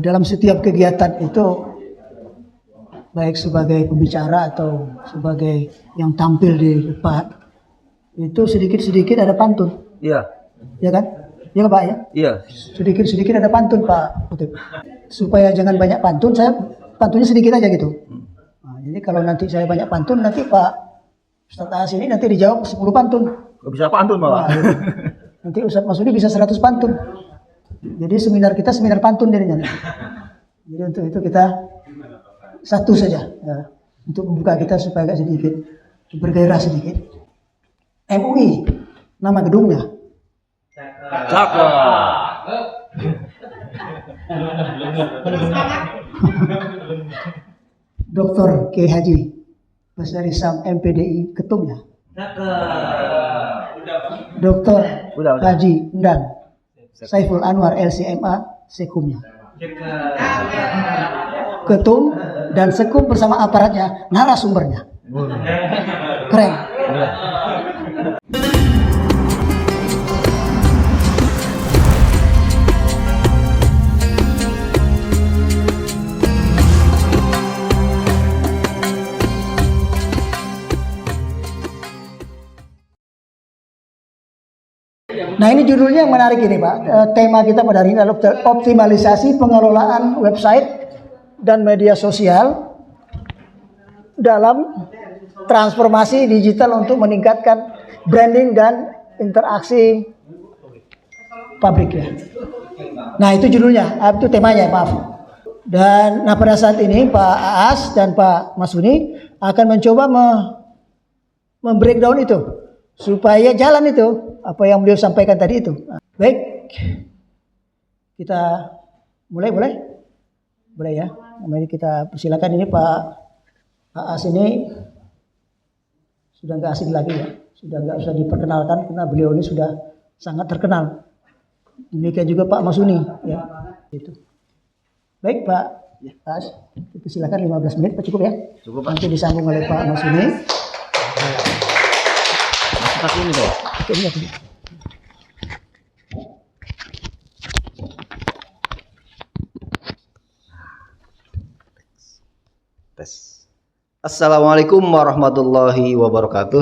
dalam setiap kegiatan itu, baik sebagai pembicara atau sebagai yang tampil di depan, itu sedikit-sedikit ada pantun. Iya. Ya kan? Ya Pak ya? Iya. Sedikit-sedikit ada pantun Pak Kutip. Supaya jangan banyak pantun, saya pantunnya sedikit aja gitu. Nah, jadi kalau nanti saya banyak pantun, nanti Pak Ustadz Aas ini nanti dijawab 10 pantun. Gak bisa pantun malah. Nah, nanti Ustadz Masudi bisa 100 pantun. Jadi seminar kita seminar pantun jadinya. Jadi untuk itu kita satu saja ya, untuk membuka kita supaya agak sedikit bergairah sedikit. MUI nama gedungnya. Cakep. Dr. K. Haji Basari Sam MPDI ketumnya. Dr. Haji Endang Saiful Anwar LCMA sekumnya. Ketum dan sekum bersama aparatnya, narasumbernya. Keren. Nah ini judulnya yang menarik ini Pak. Tema kita pada hari ini adalah optimalisasi pengelolaan website dan media sosial dalam transformasi digital untuk meningkatkan branding dan interaksi publik ya. Nah itu judulnya, itu temanya maaf. Dan nah pada saat ini Pak Aas dan Pak Masuni akan mencoba membreakdown itu supaya jalan itu apa yang beliau sampaikan tadi itu. Baik, kita mulai boleh ya. Mari kita persilakan ini Pak Aas ini sudah nggak asing lagi ya, sudah nggak usah diperkenalkan karena beliau ini sudah sangat terkenal. Demikian juga Pak Masuni ya. Itu. Baik Pak Aas, silakan 15 menit Pak, cukup ya. Cukup Pak. Nanti disambung oleh Pak Masuni. Pakai ini Pak. Oke, ini apa? Tes. Assalamualaikum warahmatullahi wabarakatuh.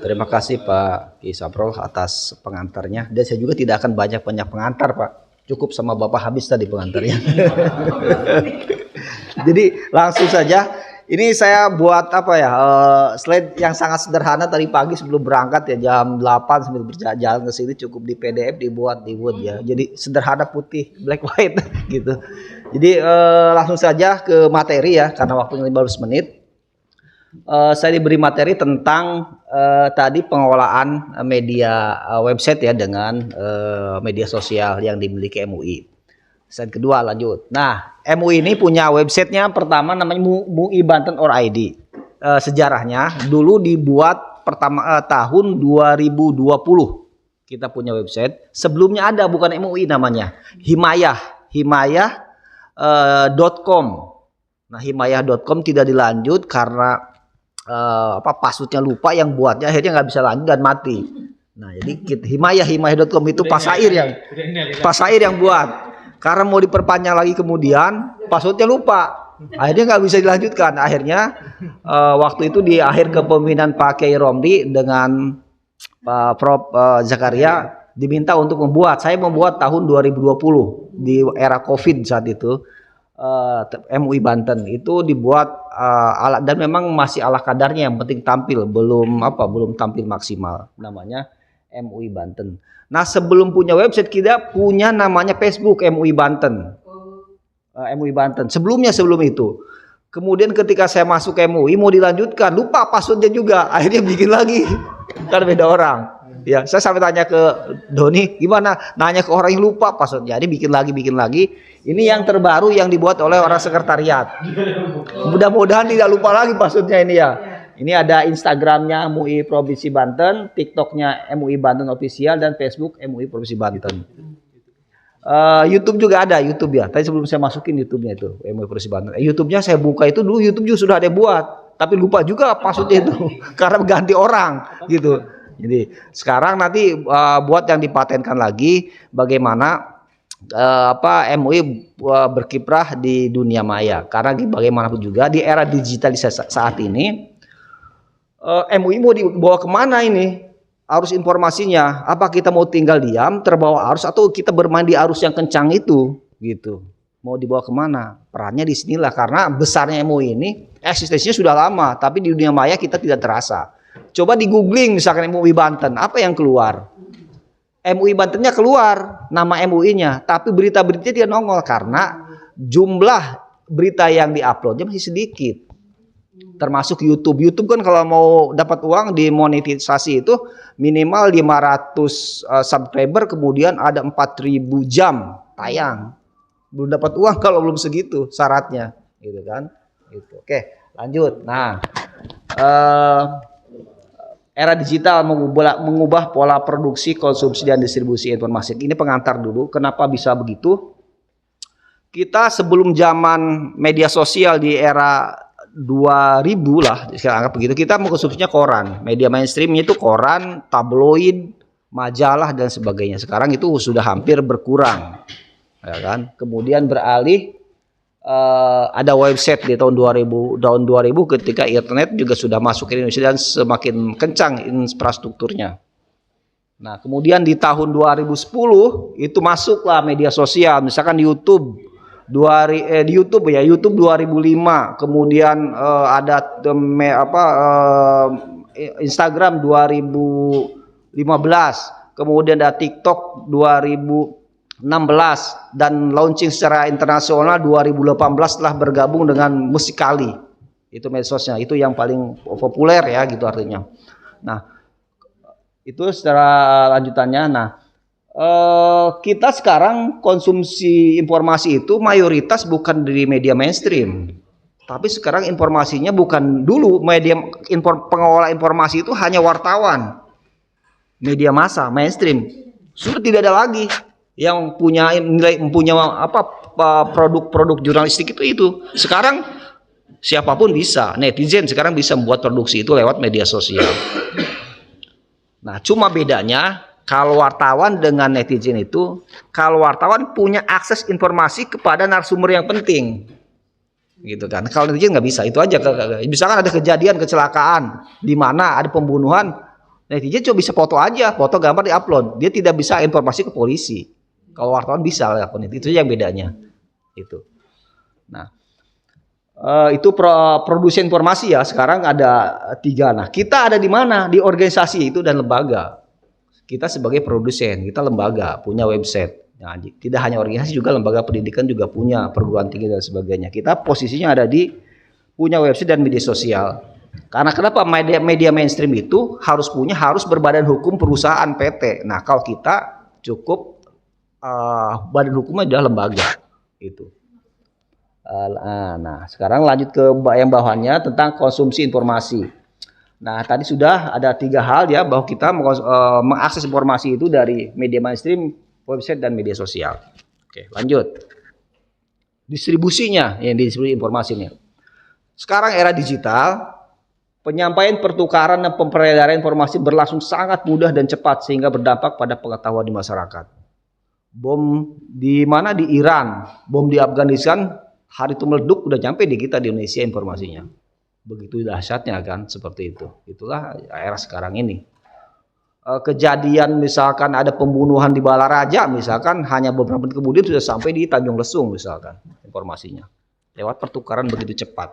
Terima kasih Pak Ki Saprol atas pengantarnya. Dan saya juga tidak akan banyak pengantar Pak. Cukup sama Bapak habis tadi pengantarnya. Jadi langsung saja. Ini saya buat apa ya, slide yang sangat sederhana tadi pagi sebelum berangkat ya, jam 8 sambil berjalan ke sini cukup di PDF dibuat di Word ya. Jadi sederhana putih, black white gitu. Jadi langsung saja ke materi ya, karena waktunya 15 menit. Saya diberi materi tentang tadi pengelolaan media website ya dengan media sosial yang dimiliki MUI. Slide kedua lanjut. Nah, MUI ini punya websitenya pertama namanya MUI Banten .id. Sejarahnya dulu dibuat pertama tahun 2020. Kita punya website. Sebelumnya ada bukan MUI namanya, himayah.com. Nah, himayah.com tidak dilanjut karena passwordnya lupa, yang buatnya akhirnya nggak bisa lanjut dan mati. Nah, jadi himayah.com itu Pak Sair yang buat. Karena mau diperpanjang lagi kemudian passwordnya lupa, akhirnya nggak bisa dilanjutkan. Akhirnya waktu itu di akhir kepemimpinan Pak Kiai Romli dengan Pak Prof Zakaria diminta untuk membuat. Saya membuat tahun 2020 di era COVID saat itu. MUI Banten itu dibuat alat dan memang masih ala kadarnya, yang penting tampil, belum tampil maksimal, namanya MUI Banten. Nah, sebelum punya website kita punya namanya Facebook MUI Banten. MUI Banten. Sebelum itu. Kemudian ketika saya masuk ke MUI mau dilanjutkan, lupa passwordnya juga. Akhirnya bikin lagi. Kan beda orang. Ya, saya sampai tanya ke Doni, gimana? Nanya ke orang yang lupa passwordnya. Jadi bikin lagi. Ini yang terbaru yang dibuat oleh orang sekretariat. Mudah-mudahan tidak lupa lagi passwordnya ini ya. Ini ada Instagramnya MUI Provinsi Banten, TikToknya MUI Banten Official, dan Facebook MUI Provinsi Banten. YouTube juga ada, YouTube ya. Tadi sebelum saya masukin YouTube-nya itu MUI Provinsi Banten. YouTube-nya saya buka itu dulu, YouTube juga sudah ada buat, tapi lupa juga passwordnya itu karena ganti orang gitu. Jadi sekarang nanti buat yang dipatenkan lagi bagaimana MUI berkiprah di dunia maya. Karena bagaimanapun juga di era digitalisasi saat ini MUI mau dibawa kemana ini? Arus informasinya, apa kita mau tinggal diam terbawa arus atau kita bermain di arus yang kencang itu gitu. Mau dibawa kemana? Perannya di sinilah karena besarnya MUI ini eksistensinya sudah lama tapi di dunia maya kita tidak terasa. Coba di googling misalkan MUI Banten, apa yang keluar? MUI Bantennya keluar nama MUI-nya tapi berita-beritanya tidak nongol karena jumlah berita yang diuploadnya masih sedikit. Termasuk YouTube. YouTube kan kalau mau dapat uang di monetisasi itu minimal 500 subscriber kemudian ada 4.000 jam tayang. Belum dapat uang kalau belum segitu syaratnya, gitu kan? Gitu. Oke, lanjut. Nah, era digital mengubah pola produksi, konsumsi dan distribusi informasi. Ini pengantar dulu. Kenapa bisa begitu? Kita sebelum zaman media sosial di era 2000 lah, saya anggap begitu, kita mengkonsumsinya koran. Media mainstreamnya itu koran, tabloid, majalah dan sebagainya. Sekarang itu sudah hampir berkurang, ya kan? Kemudian beralih ada website di tahun 2000 ketika internet juga sudah masuk ke Indonesia dan semakin kencang infrastrukturnya. Nah, kemudian di tahun 2010 itu masuklah media sosial, misalkan YouTube. Di YouTube ya, YouTube 2005, kemudian ada Instagram 2015, kemudian ada TikTok 2016 dan launching secara internasional 2018 setelah bergabung dengan Musical.ly. Itu medsosnya, itu yang paling populer ya gitu artinya. Nah, itu secara lanjutannya. Nah, kita sekarang konsumsi informasi itu mayoritas bukan dari media mainstream, tapi sekarang informasinya bukan dulu pengelola informasi itu hanya wartawan, media massa mainstream sudah tidak ada lagi yang punya nilai, mempunyai produk-produk jurnalistik itu. Sekarang siapapun bisa, netizen sekarang bisa membuat produksi itu lewat media sosial. Nah, cuma bedanya kalau wartawan dengan netizen itu, kalau wartawan punya akses informasi kepada narasumber yang penting, gitu kan. Kalau netizen nggak bisa, itu aja. Misalkan ada kejadian kecelakaan, di mana ada pembunuhan, netizen cuma bisa foto aja, foto gambar diupload. Dia tidak bisa informasi ke polisi. Kalau wartawan bisa, itu yang bedanya. Itu. Nah, itu produksi informasi ya. Sekarang ada 3. Nah, kita ada di mana? Di organisasi itu dan lembaga. Kita sebagai produsen, kita lembaga, punya website. Nah, tidak hanya organisasi, juga lembaga pendidikan juga punya, perguruan tinggi dan sebagainya. Kita posisinya ada di punya website dan media sosial. Karena kenapa media mainstream itu harus berbadan hukum perusahaan PT. Nah, kalau kita cukup badan hukumnya adalah lembaga itu. Nah, sekarang lanjut ke yang bawahannya tentang konsumsi informasi. Nah, tadi sudah ada 3 hal ya, bahwa kita mengakses informasi itu dari media mainstream, website, dan media sosial. Oke, lanjut. Distribusinya, yang distribusi informasinya. Sekarang era digital, penyampaian, pertukaran, dan peredaran informasi berlangsung sangat mudah dan cepat sehingga berdampak pada pengetahuan di masyarakat. Bom di mana di Iran, bom di Afghanistan, hari itu meleduk udah nyampe di kita di Indonesia informasinya. Begitu dahsyatnya kan, seperti itu. Itulah era sekarang ini. Kejadian misalkan ada pembunuhan di Balaraja, misalkan hanya beberapa menit kemudian sudah sampai di Tanjung Lesung misalkan informasinya. Lewat pertukaran begitu cepat.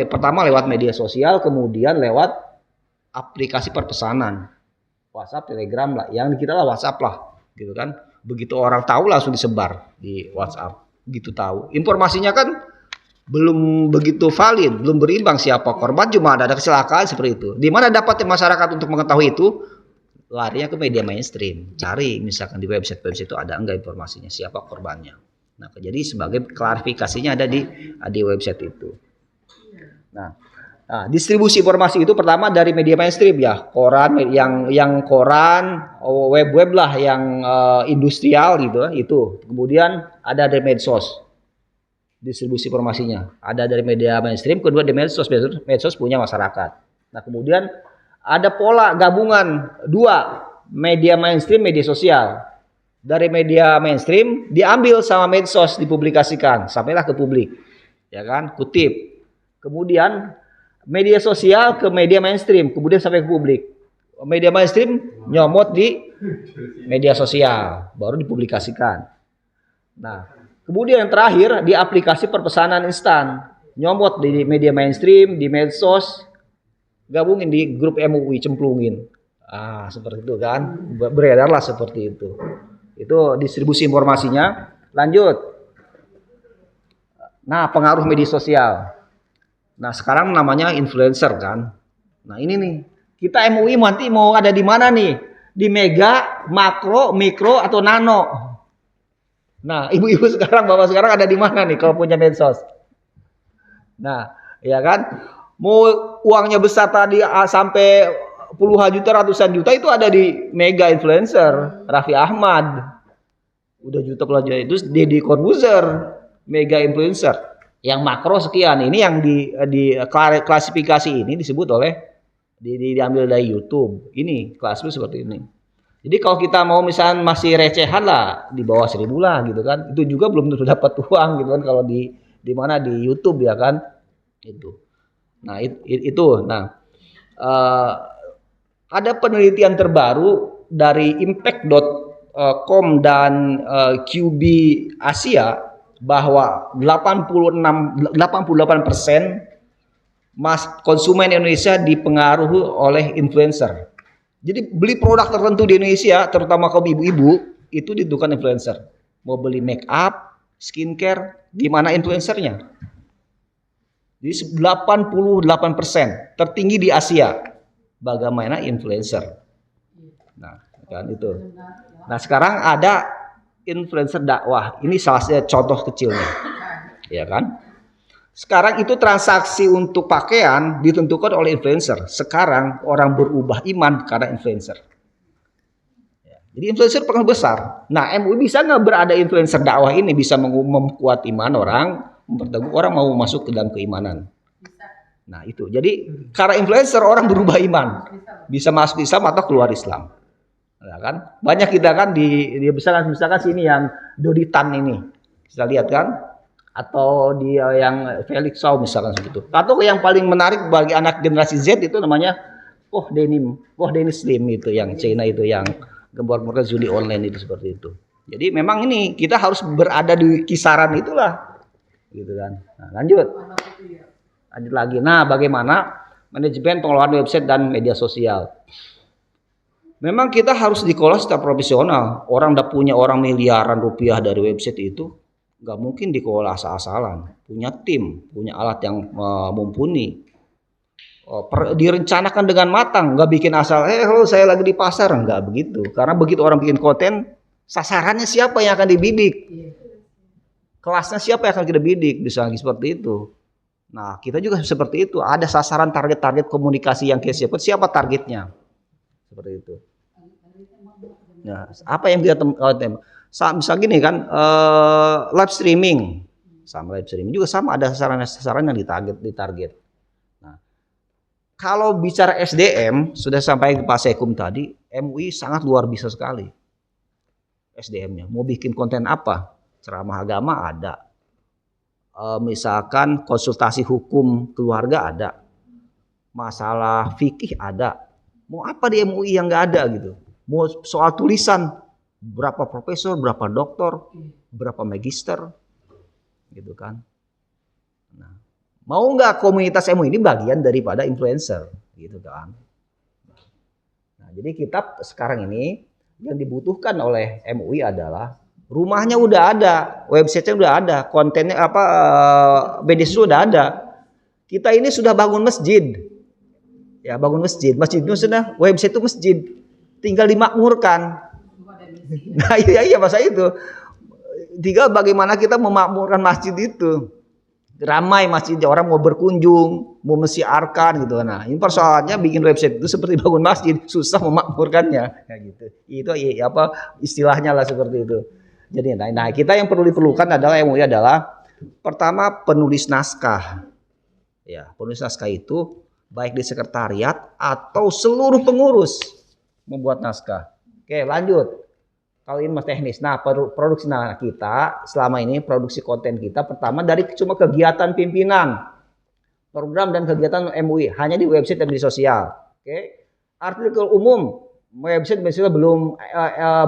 Pertama lewat media sosial, kemudian lewat aplikasi perpesanan. WhatsApp, Telegram lah, yang kita lah WhatsApp lah, gitu kan. Begitu orang tahu langsung disebar di WhatsApp. Begitu tahu. Informasinya kan belum begitu valid, belum berimbang siapa korban, cuma ada kecelakaan seperti itu. Di mana dapat masyarakat untuk mengetahui itu? Larinya ke media mainstream. Cari misalkan di website itu ada enggak informasinya, siapa korbannya. Nah, jadi sebagai klarifikasinya ada di website itu. Nah, distribusi informasi itu pertama dari media mainstream ya, koran, yang koran, web lah yang industrial gitu, itu. Kemudian ada dari medsos. Distribusi informasinya ada dari media mainstream, kedua di medsos punya masyarakat. Nah, kemudian Ada pola gabungan dua, media mainstream, media sosial. Dari media mainstream diambil sama medsos, dipublikasikan sampailah ke publik, ya kan, kutip. Kemudian media sosial ke media mainstream, kemudian sampai ke publik. Media mainstream nyomot di media sosial, baru dipublikasikan. Nah, kemudian yang terakhir di aplikasi perpesanan instan, nyomot di media mainstream, di medsos, gabungin di grup MUI, cemplungin. Seperti itu kan, beredarlah seperti itu. Itu distribusi informasinya. Lanjut. Nah, pengaruh media sosial. Nah, sekarang namanya influencer kan. Nah, ini nih. Kita MUI nanti mau ada di mana nih? Di mega, makro, mikro, atau nano? Nah, ibu-ibu sekarang, bapak sekarang ada di mana nih kalau punya medsos? Nah, ya kan? Mau uangnya besar tadi sampai puluhan juta, ratusan juta, itu ada di mega influencer. Raffi Ahmad udah juta pelajar, itu Deddy Corbuzier, mega influencer. Yang makro sekian, ini yang di klasifikasi ini disebut oleh diambil dari YouTube. Ini kelasnya seperti ini. Jadi kalau kita mau misalnya masih recehan lah, di bawah 1.000 lah gitu kan, itu juga belum tentu dapat uang gitu kan kalau di mana di YouTube ya kan, itu. Nah itu. Nah, ada penelitian terbaru dari impact.com dan QB Asia bahwa 88% konsumen Indonesia dipengaruhi oleh influencer. Jadi beli produk tertentu di Indonesia, terutama kaum ibu-ibu, itu ditentukan influencer. Mau beli make up, skincare, gimana influencernya? Jadi 88% tertinggi di Asia. Bagaimana influencer? Nah, kan itu. Nah, sekarang ada influencer dakwah. Ini salah satu contoh kecilnya. Ya kan? Sekarang itu transaksi untuk pakaian ditentukan oleh influencer. Sekarang orang berubah iman karena influencer. Jadi influencer pengaruh besar. Nah, MUI bisa nggak berada influencer dakwah ini bisa memkuat iman orang, memperteguh orang mau masuk ke dalam keimanan. Nah itu, jadi karena influencer orang berubah iman, bisa masuk Islam atau keluar Islam, ya kan? Banyak kita kan di misalkan sini yang Doditan ini, kita lihat kan, atau dia yang Felix Shaw misalkan segitu. Atau yang paling menarik bagi anak generasi Z itu namanya Dennis Lim itu yang China itu yang gembor-gembor judi online itu seperti itu. Jadi memang ini kita harus berada di kisaran itulah, gitu kan. Nah, lanjut lagi. Nah, bagaimana manajemen pengelolaan website dan media sosial? Memang kita harus dikelola secara profesional. Orang udah punya orang miliaran rupiah dari website itu, nggak mungkin dikelola asal-asalan. Punya tim, punya alat yang mumpuni. Direncanakan dengan matang, nggak bikin asal. Kalau saya lagi di pasar, nggak begitu. Karena begitu orang bikin konten, sasarannya siapa yang akan dibidik? Kelasnya siapa yang akan kita bidik? Bisa seperti itu. Nah, kita juga seperti itu. Ada sasaran target-target komunikasi yang kita siapa targetnya? Seperti itu. Nah, apa yang kita bisa gini kan, live streaming. Sama live streaming juga sama, ada sasaran yang ditarget. Nah, kalau bicara SDM, sudah sampai ke Pak Sekum tadi, MUI sangat luar biasa sekali. SDM-nya. Mau bikin konten apa? Ceramah agama ada. Misalkan konsultasi hukum keluarga ada, masalah fikih ada, mau apa di MUI yang nggak ada gitu, mau soal tulisan berapa profesor, berapa doktor, berapa magister, gitu kan. Nah, mau nggak komunitas MUI ini bagian daripada influencer, gitu kan. Nah, jadi kita sekarang ini yang dibutuhkan oleh MUI adalah rumahnya udah ada, websitenya udah ada, kontennya media sosial udah ada. Kita ini sudah bangun masjid, ya bangun masjid itu sudah website itu masjid, tinggal dimakmurkan. Nah iya masa itu, tinggal bagaimana kita memakmurkan masjid itu, ramai masjidnya, orang mau berkunjung, mau mensiarkan gitu. Nah ini persoalannya bikin website itu seperti bangun masjid, susah memakmurkannya, kayak gitu. Itu istilahnya lah seperti itu. Jadi, nah kita yang perlu diperlukan adalah MUI adalah pertama penulis naskah. Ya, penulis naskah itu baik di sekretariat atau seluruh pengurus membuat naskah. Oke, lanjut. Kalau ini mas teknis. Nah, produksi kita selama ini produksi konten kita pertama dari cuma kegiatan pimpinan, program dan kegiatan MUI hanya di website dan di sosial. Oke. Artikel umum website misalnya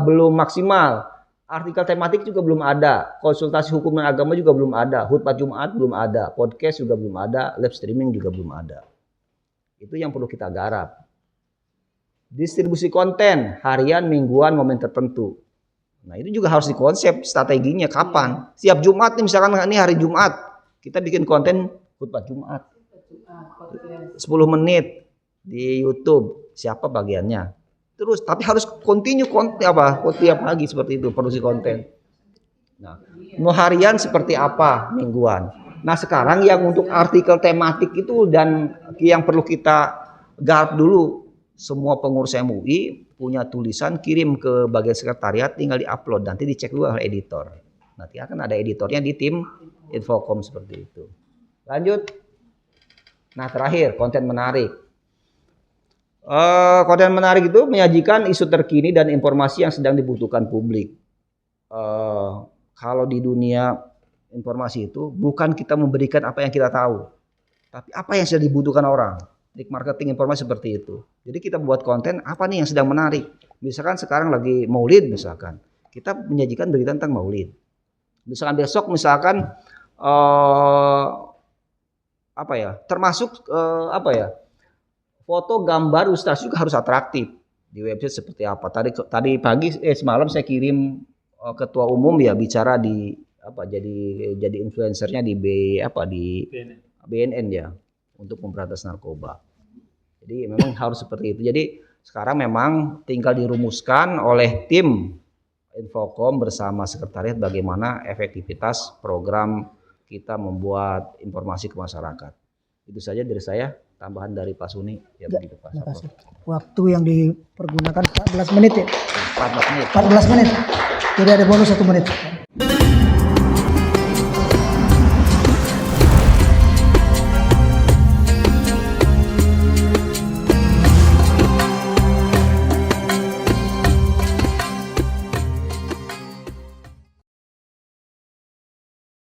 belum maksimal. Artikel tematik juga belum ada. Konsultasi hukum dan agama juga belum ada. Khutbah Jumat belum ada. Podcast juga belum ada. Live streaming juga belum ada. Itu yang perlu kita garap. Distribusi konten harian, mingguan, momen tertentu. Nah itu juga harus dikonsep strateginya kapan. Setiap Jumat nih misalkan ini hari Jumat kita bikin konten khutbah Jumat 10 menit di YouTube siapa bagiannya. Terus tapi harus continue konten tiap pagi seperti itu produksi konten. Nah mau harian seperti apa mingguan. Nah sekarang yang untuk artikel tematik itu dan yang perlu kita garap dulu. Semua pengurus MUI punya tulisan kirim ke bagian sekretariat tinggal diupload nanti dicek dulu oleh editor. Nanti akan ada editornya di tim Infocom seperti itu. Lanjut. Nah terakhir konten menarik. Konten menarik itu menyajikan isu terkini dan informasi yang sedang dibutuhkan publik. Kalau di dunia informasi itu bukan kita memberikan apa yang kita tahu, tapi apa yang sedang dibutuhkan orang. Marketing informasi seperti itu. Jadi kita buat konten apa nih yang sedang menarik. Misalkan sekarang lagi Maulid misalkan, kita menyajikan berita tentang Maulid. Misalkan besok misalkan termasuk foto gambar Ustaz juga harus atraktif di website seperti apa. Tadi pagi semalam saya kirim ketua umum ya bicara di jadi influencernya di BNN ya. Untuk memberantas narkoba. Jadi memang harus seperti itu. Jadi sekarang memang tinggal dirumuskan oleh tim Infocom bersama sekretariat bagaimana efektivitas program kita membuat informasi ke masyarakat. Itu saja dari saya, tambahan dari Pak Suni. Ya, begitu Pak. Terima kasih. Waktu yang dipergunakan 14 menit ya? 14 menit. 14 menit. Jadi ada bonus 1 menit.